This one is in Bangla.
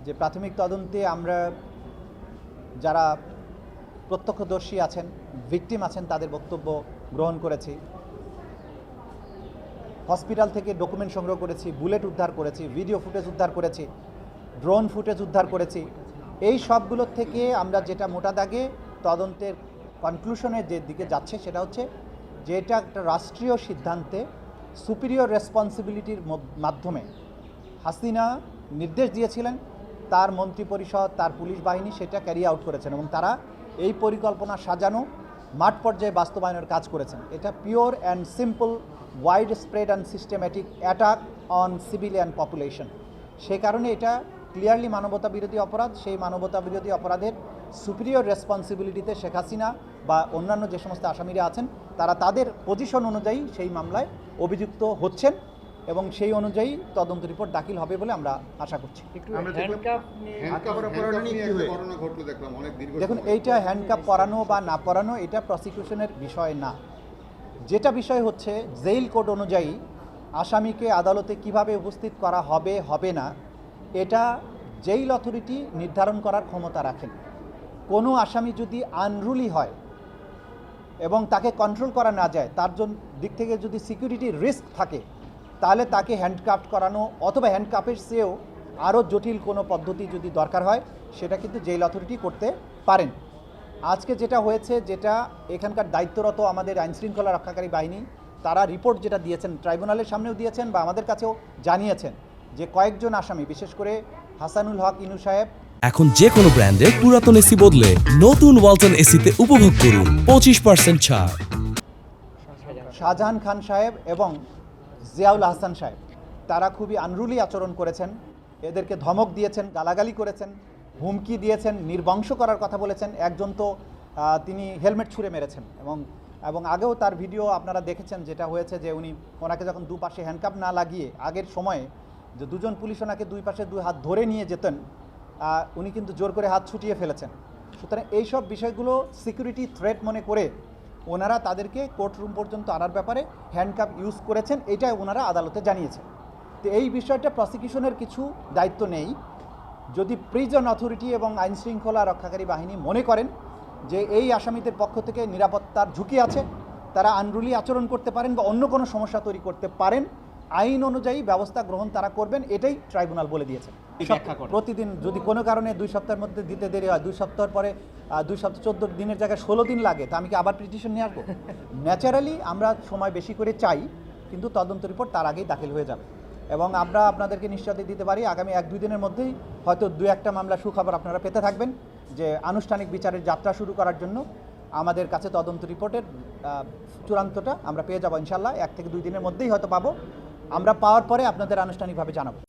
যে প্রাথমিক তদন্তে আমরা যারা প্রত্যক্ষদর্শী আছেন, ভিকটিম আছেন, তাদের বক্তব্য গ্রহণ করেছি। হসপিটাল থেকে ডকুমেন্ট সংগ্রহ করেছি, বুলেট উদ্ধার করেছি, ভিডিও ফুটেজ উদ্ধার করেছি, ড্রোন ফুটেজ উদ্ধার করেছি। এই সবগুলোর থেকে আমরা যেটা মোটা দাগে তদন্তের কনক্লুশনের যে দিকে যাচ্ছে সেটা হচ্ছে যে এটা একটা রাষ্ট্রীয় সিদ্ধান্তে সুপিরিয়র রেসপন্সিবিলিটির মাধ্যমে হাসিনা নির্দেশ দিয়েছিলেন, তার মন্ত্রিপরিষদ, তার পুলিশ বাহিনী সেটা ক্যারি আউট করেছেন এবং তারা এই পরিকল্পনা সাজানো মাঠ পর্যায়ে বাস্তবায়নের কাজ করেছেন। এটা pure and simple wide spread and systematic attack on civilian population. সে কারণে এটা ক্লিয়ারলি মানবতা বিরোধী অপরাধ। সেই মানবতা বিরোধী অপরাধের সুপিরিয়র রেসপন্সিবিলিটিতে শেখ হাসিনা বা অন্যান্য যে সমস্ত আসামিরা আছেন তারা তাদের পজিশন অনুযায়ী সেই মামলায় অভিযুক্ত হচ্ছেন এবং সেই অনুযায়ী তদন্ত রিপোর্ট দাখিল হবে বলে আমরা আশা করছি। দেখুন, এইটা হ্যান্ডকাপ পরানো বা না পরানো এটা প্রসিকিউশনের বিষয় না। যেটা বিষয় হচ্ছে জেইল কোড অনুযায়ী আসামিকে আদালতে কিভাবে উপস্থিত করা হবে হবে না, এটা জেইল অথরিটি নির্ধারণ করার ক্ষমতা রাখেন। কোনো আসামি যদি আনরুলি হয় এবং তাকে কন্ট্রোল করা না যায়, তার দিক থেকে যদি সিকিউরিটি রিস্ক থাকে, তাহলে তাকে হ্যান্ডকাপ করানো অথবা হ্যান্ডকাপের চেয়েও আরও জটিল কোনো পদ্ধতি যদি দরকার হয় সেটা কিন্তু জেইল অথরিটি করতে পারেন। আজকে যেটা হয়েছে, যেটা এখানকার দায়িত্বরত আমাদের আইনশৃঙ্খলা রক্ষাকারী বাহিনী, তারা রিপোর্ট যেটা দিয়েছেন ট্রাইব্যুনালের সামনেও দিয়েছেন বা আমাদের কাছেও জানিয়েছেন যে কয়েকজন আসামি, বিশেষ করে হাসানুল হক ইনু সাহেব। এখন যে কোনো ব্র্যান্ডের পুরাতন এসি বদলে নতুন ওয়ালটন এসিতে উপভোগ করুন 25% ছাড়। শাহজাহান খান সাহেব এবং জিয়াউল হাসান সাহেব তারা খুবই আনরুলি আচরণ করেছেন, এদেরকে ধমক দিয়েছেন, গালাগালি করেছেন, হুমকি দিয়েছেন, নির্বংশ করার কথা বলেছেন। একজন তো তিনি হেলমেট ছুঁড়ে মেরেছেন এবং আগেও তার ভিডিও আপনারা দেখেছেন, যেটা হয়েছে যে উনি ওনাকে যখন দুপাশে হ্যান্ডকাপ না লাগিয়ে আগের সময়ে যে দুজন পুলিশ ওনাকে দুই পাশে দুই হাত ধরে নিয়ে যেতেন, উনি কিন্তু জোর করে হাত ছুটিয়ে ফেলেছেন। সুতরাং এইসব বিষয়গুলো সিকিউরিটি থ্রেট মনে করে ওনারা তাদেরকে কোর্টরুম পর্যন্ত আনার ব্যাপারে হ্যান্ডকাপ ইউজ করেছেন, এটাই ওনারা আদালতে জানিয়েছেন। তো এই বিষয়টা প্রসিকিউশনের কিছু দায়িত্ব নেই। যদি প্রিজন অথরিটি এবং আইনশৃঙ্খলা রক্ষাকারী বাহিনী মনে করেন যে এই আসামিদের পক্ষ থেকে নিরাপত্তার ঝুঁকি আছে, তারা আনরুলি আচরণ করতে পারেন বা অন্য কোনো সমস্যা তৈরি করতে পারেন, আইন অনুযায়ী ব্যবস্থা গ্রহণ তারা করবেন, এটাই ট্রাইব্যুনাল বলে দিয়েছে। প্রতিদিন যদি কোনো কারণে 2 সপ্তাহের মধ্যে দিতে দেরি হয়, 2 সপ্তাহের পরে 2 সপ্তাহ 14 দিনের জায়গায় 16 দিন লাগে, তা আমি কি আবার পিটিশন নিয়ে আসবো? ন্যাচারালি আমরা সময় বেশি করে চাই, কিন্তু তদন্ত রিপোর্ট তার আগেই দাখিল হয়ে যাবে এবং আমরা আপনাদেরকে নিশ্চয়তা দিতে পারি আগামী 1-2 দিনের মধ্যেই হয়তো 2-1টা মামলা সুখবর আপনারা পেতে থাকবেন যে আনুষ্ঠানিক বিচারের যাত্রা শুরু করার জন্য আমাদের কাছে তদন্ত রিপোর্টের চূড়ান্তটা আমরা পেয়ে যাবো ইনশাল্লাহ। 1 থেকে 2 দিনের মধ্যেই হয়তো পাবো। আমরা পাওয়ার পরে আপনাদের আনুষ্ঠানিকভাবে জানাবো।